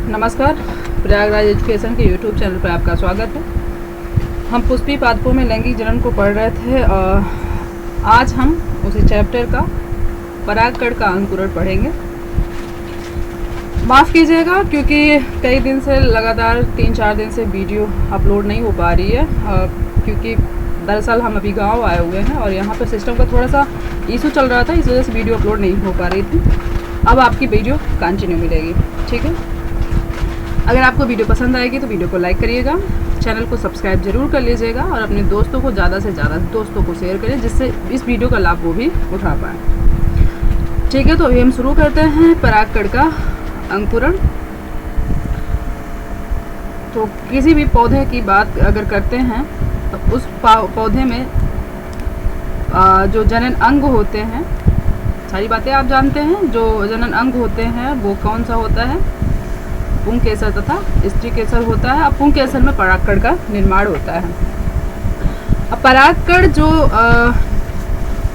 नमस्कार, प्रयागराज एजुकेशन के YouTube channel पर आपका स्वागत है। हम पुष्पी पादपों में लैंगिक जनन को पढ़ रहे थे और आज हम उसी चैप्टर का परागकण का अंकुरण पढ़ेंगे। माफ़ कीजिएगा क्योंकि कई दिन से लगातार 3-4 दिन से वीडियो अपलोड नहीं हो पा रही है, क्योंकि दरअसल हम अभी गांव आए हुए हैं और यहाँ पर सिस्टम का थोड़ा सा इशू चल रहा था, इस वजह से वीडियो अपलोड नहीं हो पा रही थी। अब आपकी वीडियो कंटिन्यू मिलेगी, ठीक है। अगर आपको वीडियो पसंद आएगी तो वीडियो को लाइक करिएगा, चैनल को सब्सक्राइब जरूर कर लीजिएगा और अपने दोस्तों को ज़्यादा से ज़्यादा दोस्तों को शेयर करें, जिससे इस वीडियो का लाभ वो भी उठा पाएँ, ठीक है। तो अभी हम शुरू करते हैं परागकण का अंकुरण। तो किसी भी पौधे की बात अगर करते हैं तो उस पौधे में जो जनन अंग होते हैं, सारी बातें आप जानते हैं। जो जनन अंग होते हैं वो कौन सा होता है? पुंकेसर तथा स्त्रीकेसर होता है। अब पुंकेसर में परागकण का निर्माण होता है। अब परागकण जो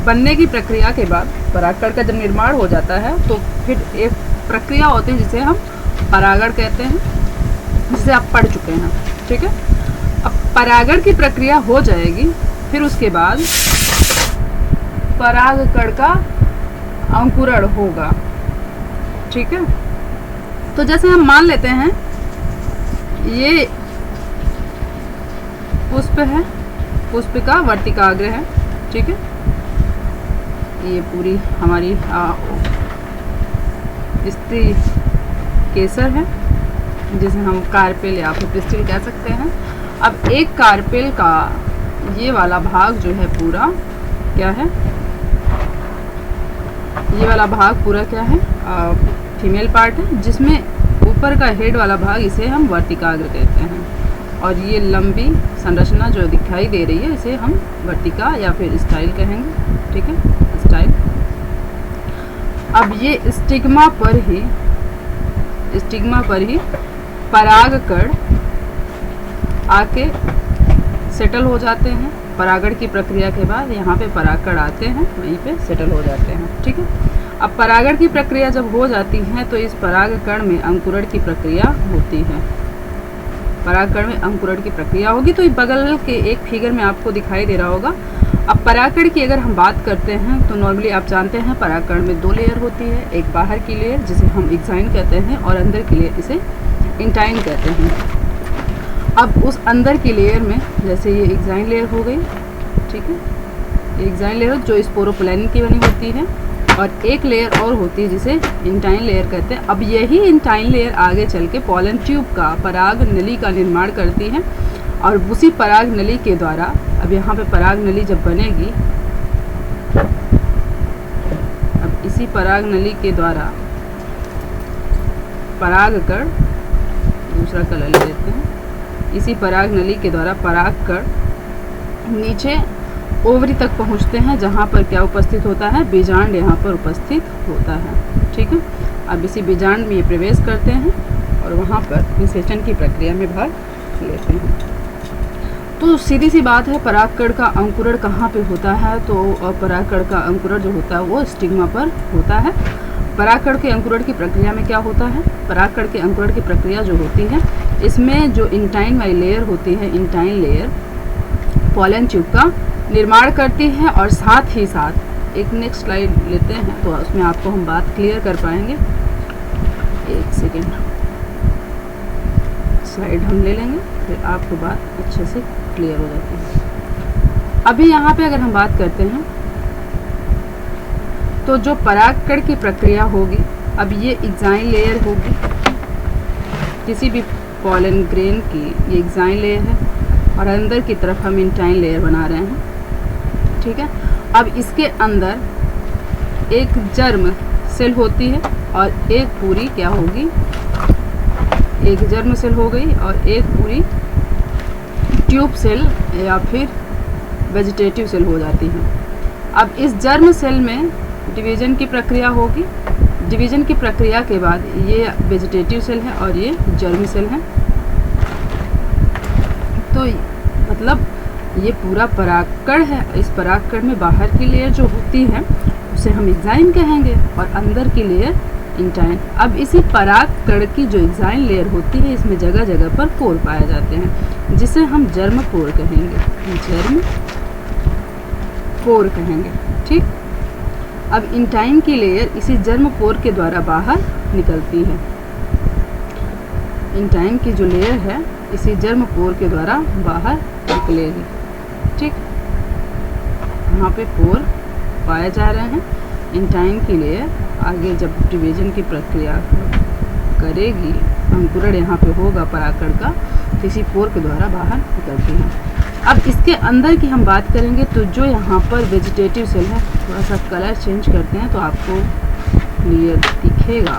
बनने की प्रक्रिया के बाद परागकण का जब निर्माण हो जाता है तो फिर एक प्रक्रिया होती है जिसे हम परागण कहते हैं, जिसे आप पढ़ चुके हैं, ठीक है। अब परागण की प्रक्रिया हो जाएगी, फिर उसके बाद परागकण का अंकुरण होगा, ठीक है। तो जैसे हम मान लेते हैं ये पुष्प है, पुष्प का वर्तिकाग्र है, ठीक है। ये पूरी हमारी स्त्री केसर है, जिसे हम कार्पेल या फिर पिस्टिल कह सकते हैं। अब एक कार्पेल का ये वाला भाग जो है पूरा क्या है? ये वाला भाग पूरा क्या है? फीमेल पार्ट है, जिसमें ऊपर का हेड वाला भाग इसे हम वर्तिकाग्र कहते हैं। और ये लंबी संरचना जो दिखाई दे रही है इसे हम वर्तिका या फिर स्टाइल कहेंगे, ठीक है, स्टाइल। अब ये स्टिग्मा पर ही परागकण आके सेटल हो जाते हैं। परागण की प्रक्रिया के बाद यहाँ पे परागकण आते हैं, वहीं पे सेटल हो जाते हैं, ठीक है। अब परागण की प्रक्रिया जब हो जाती है तो इस परागकण में अंकुरण की प्रक्रिया होती है। परागकण में अंकुरण की प्रक्रिया होगी तो बगल के एक फिगर में आपको दिखाई दे रहा होगा। अब परागकण की अगर हम बात करते हैं तो नॉर्मली आप जानते हैं परागकण में 2 लेयर होती है। एक बाहर की लेयर जिसे हम एक्साइन कहते हैं और अंदर की लेयर इसे इंटाइन कहते हैं। अब उस अंदर की लेयर में जैसे ये एक्साइन लेयर हो गई, ठीक है, एक्साइन लेयर जो स्पोरोप्लानिन की बनी होती है, और एक लेयर और होती है जिसे इंटाइन लेयर कहते हैं। अब यही इंटाइन लेयर आगे चल के पॉलन ट्यूब का पराग नली का निर्माण करती है और उसी पराग नली के द्वारा, अब यहाँ पे पराग नली जब बनेगी, अब इसी पराग नली के द्वारा परागकण, दूसरा कलर ले लेते हैं, इसी पराग नली के द्वारा परागकण नीचे ओवरी तक पहुंचते हैं, जहां पर क्या उपस्थित होता है? बीजांड यहाँ पर उपस्थित होता है, ठीक है। अब इसी बीजांड में ये प्रवेश करते हैं और वहां पर निषेचन की प्रक्रिया में भाग लेते हैं। तो सीधी सी बात है, परागकण का अंकुरण कहाँ पे होता है? तो परागकण का अंकुरण जो होता है वो स्टिग्मा पर होता है। परागकण के अंकुरण की प्रक्रिया में क्या होता है? परागकण के अंकुरण की प्रक्रिया जो होती है, इसमें जो इंटाइन वाली लेयर होती है, इंटाइन लेयर पॉलन ट्यूब का निर्माण करती है और साथ ही साथ एक नेक्स्ट स्लाइड लेते हैं तो उसमें आपको हम बात क्लियर कर पाएंगे। एक सेकेंड, स्लाइड हम ले लेंगे, फिर आपको बात अच्छे से क्लियर हो जाती है। अभी यहाँ पे अगर हम बात करते हैं तो जो परागकण की प्रक्रिया होगी, अब ये एक्साइन लेयर होगी किसी भी पॉलन ग्रेन की, ये एक्साइन लेयर है और अंदर की तरफ हम इंटाइन लेयर बना रहे हैं, ठीक है। अब इसके अंदर एक जर्म सेल होती है और एक पूरी क्या होगी? एक जर्म सेल हो गई और एक पूरी ट्यूब सेल या फिर वेजिटेटिव सेल हो जाती है। अब इस जर्म सेल में डिवीजन की प्रक्रिया होगी। डिवीजन की प्रक्रिया के बाद ये वेजिटेटिव सेल है और ये जर्म सेल है। तो मतलब ये पूरा परागकण है। इस परागकण में बाहर की लेयर जो होती है उसे हम एक्साइन कहेंगे और अंदर की लेयर इंटाइन। अब इसी परागकण की जो एक्साइन लेयर होती है, इसमें जगह जगह पर पोर पाए जाते हैं, जिसे हम जर्म पोर कहेंगे, जर्म पोर कहेंगे। ठीक। अब इंटाइन की लेयर इसी जर्म पोर के द्वारा बाहर निकलती है। इंटाइन की जो लेयर है इसी जर्म पोर के द्वारा बाहर निकलेगी। ठीक। यहाँ पे पोर पाए जा रहे हैं। इंटाइन की लेयर आगे जब डिवीजन की प्रक्रिया करेगी, अंकुरण यहाँ पे होगा परागकण का, तो इसी पोर के द्वारा बाहर निकलती है। अब इसके अंदर की हम बात करेंगे तो जो यहाँ पर वेजिटेटिव सेल है, थोड़ा सा कलर चेंज करते हैं तो आपको क्लियर दिखेगा।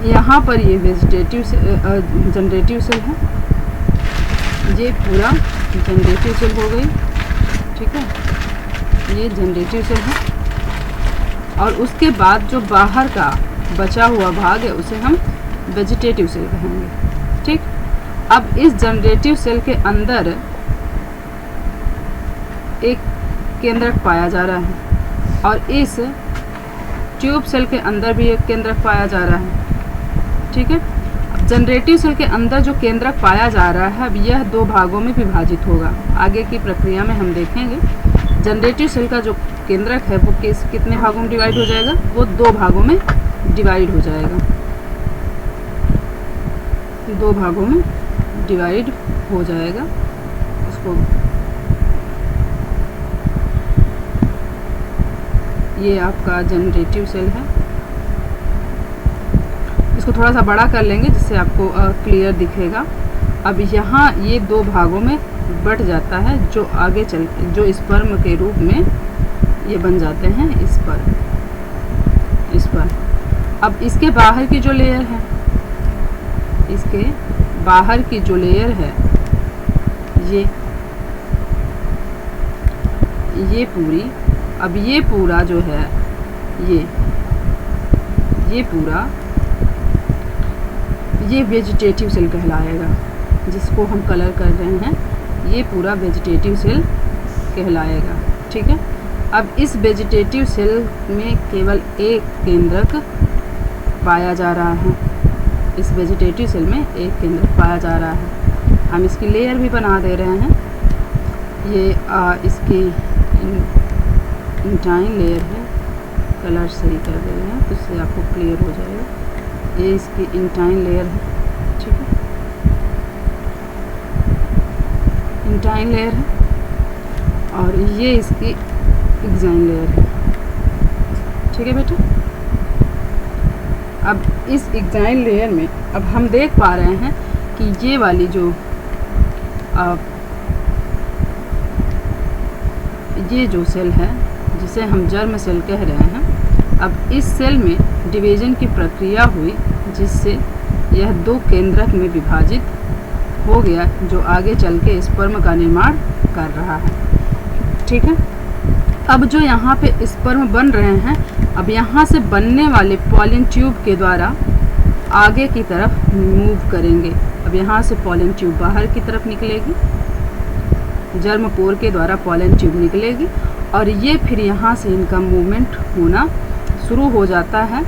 यहाँ पर ये वेजिटेटिव जनरेटिव सेल है, ये पूरा जनरेटिव सेल हो गई। ठीक है, ये जनरेटिव सेल है। और उसके बाद जो बाहर का बचा हुआ भाग है उसे हम वेजिटेटिव सेल कहेंगे। ठीक। अब इस जनरेटिव सेल के अंदर एक केंद्रक पाया जा रहा है और इस ट्यूब सेल के अंदर भी एक केंद्रक पाया जा रहा है। ठीक है। अब जनरेटिव सेल के अंदर जो केंद्रक पाया जा रहा है, अब यह दो भागों में विभाजित होगा। आगे की प्रक्रिया में हम देखेंगे जनरेटिव सेल का जो केंद्रक है वो कितने भागों में डिवाइड हो जाएगा, वो दो भागों में डिवाइड हो जाएगा, दो भागों में डिवाइड हो जाएगा। उसको ये आपका जनरेटिव सेल है, इसको थोड़ा सा बड़ा कर लेंगे जिससे आपको क्लियर दिखेगा। अब यहाँ ये दो भागों में बट जाता है, जो आगे चल जो स्पर्म के रूप में ये बन जाते हैं इस पर। अब इसके बाहर की जो लेयर है, इसके बाहर की जो लेयर है, ये पूरी, अब ये पूरा जो है ये पूरा ये वेजिटेटिव सेल कहलाएगा, जिसको हम कलर कर रहे हैं, ये पूरा वेजिटेटिव सेल कहलाएगा। ठीक है। अब इस वेजिटेटिव सेल में केवल एक केंद्रक पाया जा रहा है, इस वेजिटेटिव सेल में एक केंद्रक पाया जा रहा है। हम इसकी लेयर भी बना दे रहे हैं। ये इसकी इंटाइन लेयर है, कलर सही कर दे रहे हैं तो इससे आपको क्लियर हो जाएगा। ये इसकी इंटाइन लेयर है। ठीक है, इंटाइन लेयर है और ये इसकी एक्साइन लेयर है। ठीक है बेटा। अब इस एक्साइन लेयर में अब हम देख पा रहे हैं कि ये वाली जो ये जो सेल है जिसे हम जर्म सेल कह रहे हैं, अब इस सेल में डिवीजन की प्रक्रिया हुई जिससे यह दो केंद्रक में विभाजित हो गया, जो आगे चल के स्पर्म का निर्माण कर रहा है। ठीक है। अब जो यहाँ पे स्पर्म बन रहे हैं, अब यहाँ से बनने वाले पॉलिन ट्यूब के द्वारा आगे की तरफ मूव करेंगे। अब यहाँ से पॉलिन ट्यूब बाहर की तरफ निकलेगी, जर्म पोर के द्वारा पॉलिन ट्यूब निकलेगी और ये फिर यहाँ से इनका मूवमेंट होना शुरू हो जाता है।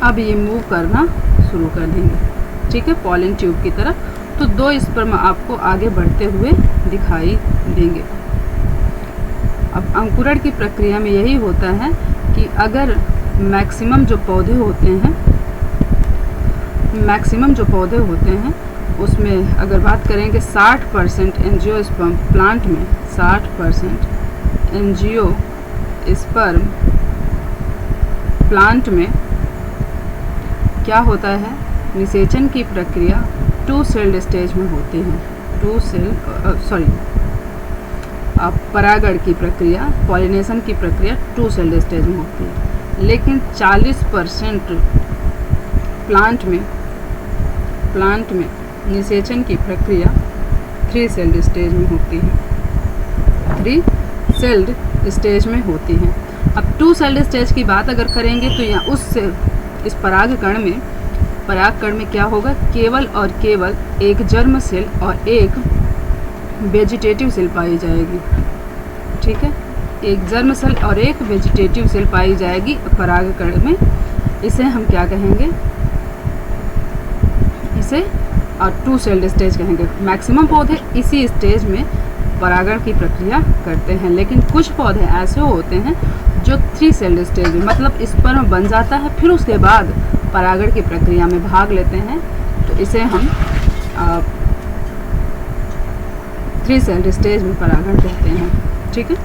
अब ये मूव करना शुरू कर देंगे। ठीक है, पॉलिन ट्यूब की तरफ। तो दो स्पर्म आपको आगे बढ़ते हुए दिखाई देंगे। अब अंकुरण की प्रक्रिया में यही होता है कि अगर मैक्सिमम जो पौधे होते हैं उसमें अगर बात करेंगे 60% एंजियोस्पर्म प्लांट में, 60% एंजियोस्पर्म प्लांट में क्या होता है, निषेचन की प्रक्रिया 2 सेल्ड स्टेज में होती है। परागण की प्रक्रिया, पॉलिनेशन की प्रक्रिया 2 सेल्ड स्टेज में होती है, लेकिन 40% प्लांट में निषेचन की प्रक्रिया 3 सेल्ड स्टेज में होती है, 3 सेल्ड स्टेज में होती है। अब 2 सेल्ड स्टेज की बात अगर करेंगे तो यहाँ इस परागकण में क्या होगा, केवल और केवल एक जर्म सेल और एक वेजिटेटिव सेल पाई जाएगी। ठीक है, एक जर्म सेल और एक वेजिटेटिव सेल पाई जाएगी परागकण में। इसे हम क्या कहेंगे, इसे 2 सेल्ड स्टेज कहेंगे। मैक्सिमम पौधे इसी स्टेज में परागण की प्रक्रिया करते हैं, लेकिन कुछ पौधे ऐसे होते हैं जो 3 सेल्ड स्टेज में, मतलब स्पर्म बन जाता है फिर उसके बाद परागण की प्रक्रिया में भाग लेते हैं, तो इसे हम 3 सेल्ड स्टेज में परागण कहते हैं। ठीक है।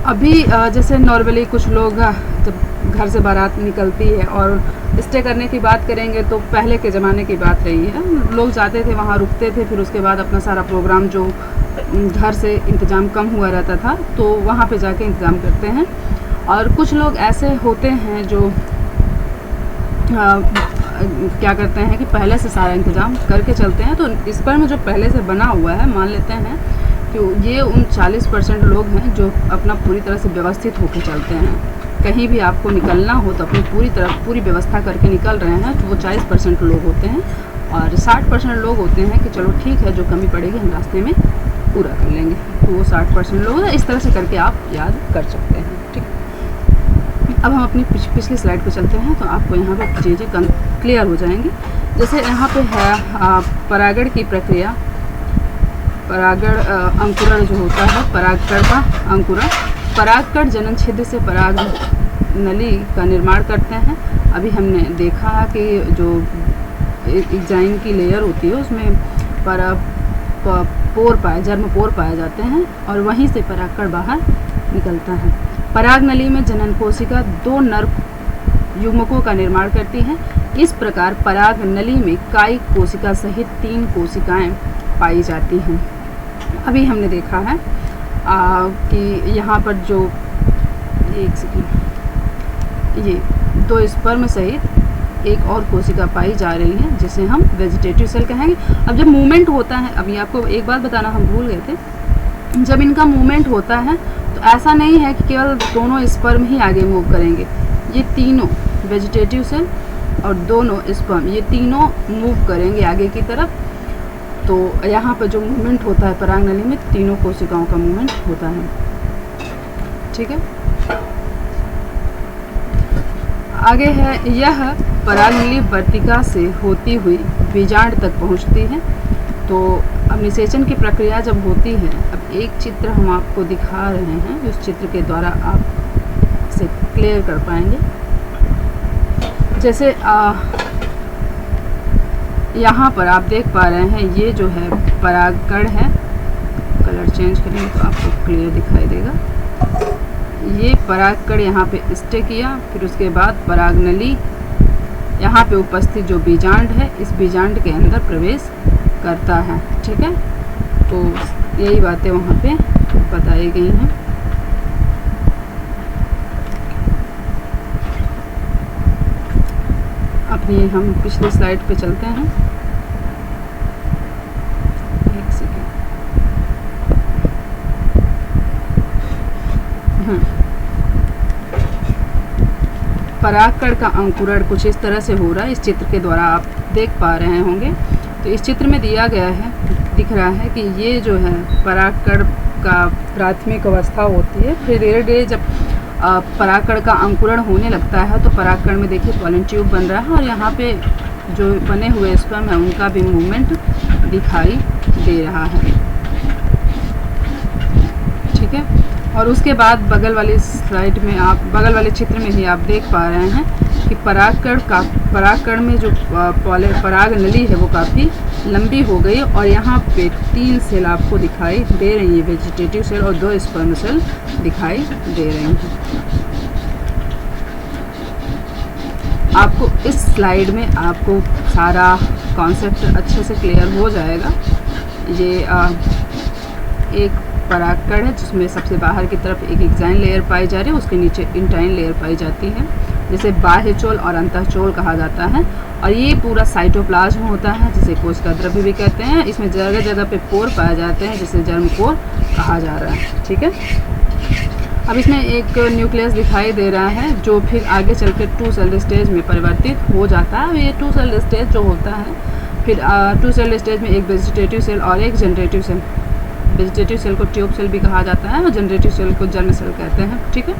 अभी जैसे नॉर्मली कुछ लोग जब घर से बारात निकलती है और स्टे करने की बात करेंगे तो पहले के ज़माने की बात रही है, लोग जाते थे वहाँ रुकते थे, फिर उसके बाद अपना सारा प्रोग्राम जो घर से इंतज़ाम कम हुआ रहता था तो वहाँ पे जाके इंतज़ाम करते हैं। और कुछ लोग ऐसे होते हैं जो क्या करते हैं कि पहले से सारा इंतज़ाम करके चलते हैं। तो इस पर में जो पहले से बना हुआ है, मान लेते हैं कि ये उन 40% लोग हैं जो अपना पूरी तरह से व्यवस्थित होकर चलते हैं। कहीं भी आपको निकलना हो तो अपनी पूरी व्यवस्था करके निकल रहे हैं, तो वो 40% लोग होते हैं। और 60% लोग होते हैं कि चलो ठीक है, जो कमी पड़ेगी हम रास्ते में पूरा कर लेंगे, तो वो 60% लोग हैं। इस तरह से करके आप याद कर सकते हैं। ठीक। अब हम अपनी पिछली स्लाइड पे चलते हैं, तो आपको यहाँ पे चीज़ें क्लियर हो जाएंगी। जैसे यहाँ पे है परागण की प्रक्रिया, परागण अंकुरण जो होता है, परागकण का अंकुरण। परागकण जनन छिद्र से पराग नली का निर्माण करते हैं। अभी हमने देखा कि जो एग्जाइन की लेयर होती है उसमें जर्म पोर पाए जाते हैं और वहीं से परागकण बाहर निकलता है। पराग नली में जनन कोशिका 2 नर युग्मकों का निर्माण करती हैं। इस प्रकार पराग नली में कायिक कोशिका सहित 3 कोशिकाएं पाई जाती हैं। अभी हमने देखा है कि यहाँ पर जो ये 2 स्पर्म सहित एक और कोशिका पाई जा रही है जिसे हम वेजिटेटिव सेल कहेंगे। अब जब मूवमेंट होता है, अभी आपको एक बात बताना हम भूल गए थे, जब इनका मूवमेंट होता है तो ऐसा नहीं है कि केवल दोनों स्पर्म ही आगे मूव करेंगे। ये तीनों वेजिटेटिव सेल और दोनों स्पर्म, ये तीनों मूव करेंगे आगे की तरफ। तो यहाँ पर जो मूवमेंट होता है पराग नली में, तीनों कोशिकाओं का मूवमेंट होता है। ठीक है। आगे है, यह पराग नली वर्तिका से होती हुई बीजांड तक पहुँचती है। तो अब निषेचन की प्रक्रिया जब होती है, अब एक चित्र हम आपको दिखा रहे हैं, उस चित्र के द्वारा आप इसे क्लियर कर पाएंगे। जैसे यहाँ पर आप देख पा रहे हैं, ये जो है परागकण है, कलर चेंज करेंगे तो आपको क्लियर दिखाई देगा। ये परागकण यहाँ पे स्टे किया, फिर उसके बाद पराग नली यहाँ पे उपस्थित जो बीजांड है, इस बीजांड के अंदर प्रवेश करता है। ठीक है। तो यही बातें वहाँ पे बताई गई हैं। अपनी हम पिछली स्लाइड पे चलते हैं। एक सेकेंड। परागकण का अंकुरण कुछ इस तरह से हो रहा है, इस चित्र के द्वारा आप देख पा रहे होंगे। तो इस चित्र में दिया गया है, दिख रहा है कि ये जो है परागकण का प्राथमिक अवस्था होती है। फिर धीरे धीरे जब परागकण का अंकुरण होने लगता है तो परागकण में देखिए पॉलन ट्यूब बन रहा है और यहाँ पे जो बने हुए स्पर्म है उनका भी मूवमेंट दिखाई दे रहा है। ठीक है। और उसके बाद बगल वाली स्लाइड में आप, बगल वाले चित्र में ही आप देख पा रहे हैं कि परागकण में जो पराग नली है वो काफ़ी लंबी हो गई और यहाँ पे 3 सेल आपको दिखाई दे रही है, वेजिटेटिव सेल और 2 स्पर्म सेल दिखाई दे रही हैं। आपको इस स्लाइड में आपको सारा कॉन्सेप्ट अच्छे से क्लियर हो जाएगा। ये एक परागकण है जिसमें सबसे बाहर की तरफ एक एक्साइन लेयर पाई जा रही है, उसके नीचे इंटाइन लेयर पाई जाती है जिसे बाह्यचोल और अंतःचोल कहा जाता है। और ये पूरा साइटोप्लाज्म होता है जिसे कोशिका द्रव्य भी कहते हैं। इसमें जगह जगह पे पोर पाए जाते हैं जिसे जर्म पोर कहा जा रहा है। ठीक है। अब इसमें एक न्यूक्लियस दिखाई दे रहा है जो फिर आगे चल के 2 सेल स्टेज में परिवर्तित हो जाता है। ये 2 सेल स्टेज जो होता है, फिर 2 सेल स्टेज में एक वेजिटेटिव सेल और एक जनरेटिव सेल वेजिटेटिव सेल को ट्यूब सेल भी कहा जाता है और जनरेटिव सेल को जर्म सेल कहते हैं। ठीक है,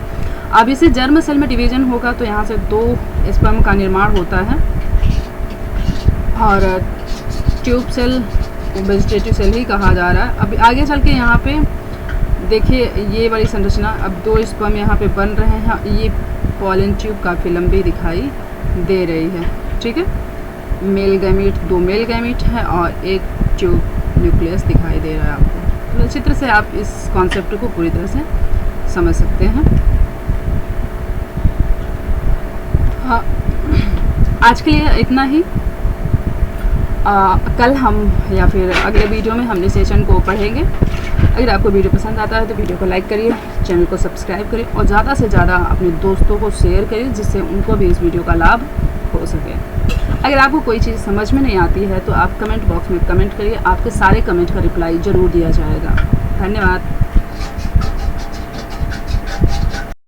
अब इसे जर्म सेल में डिवीजन होगा तो यहाँ से 2 स्पर्म का निर्माण होता है और ट्यूब सेल वेजिटेटिव सेल ही कहा जा रहा है। अब आगे चल के यहाँ पे देखिए ये वाली संरचना, अब 2 स्पर्म यहाँ पे बन रहे हैं। ये पॉलन ट्यूब काफ़ी लंबी दिखाई दे रही है। ठीक है, मेल गैमीट, 2 मेल गैमीट है और एक ट्यूब न्यूक्लियस दिखाई दे रहा है आपको। तो चित्र से आप इस कॉन्सेप्ट को पूरी तरह से समझ सकते हैं। हाँ, आज के लिए इतना ही। कल हम या फिर अगले वीडियो में हम निषेचन को पढ़ेंगे। अगर आपको वीडियो पसंद आता है तो वीडियो को लाइक करिए, चैनल को सब्सक्राइब करिए और ज़्यादा से ज़्यादा अपने दोस्तों को शेयर करिए जिससे उनको भी इस वीडियो का लाभ हो सके। अगर आपको कोई चीज़ समझ में नहीं आती है तो आप कमेंट बॉक्स में कमेंट करिए, आपके सारे कमेंट का रिप्लाई ज़रूर दिया जाएगा। धन्यवाद।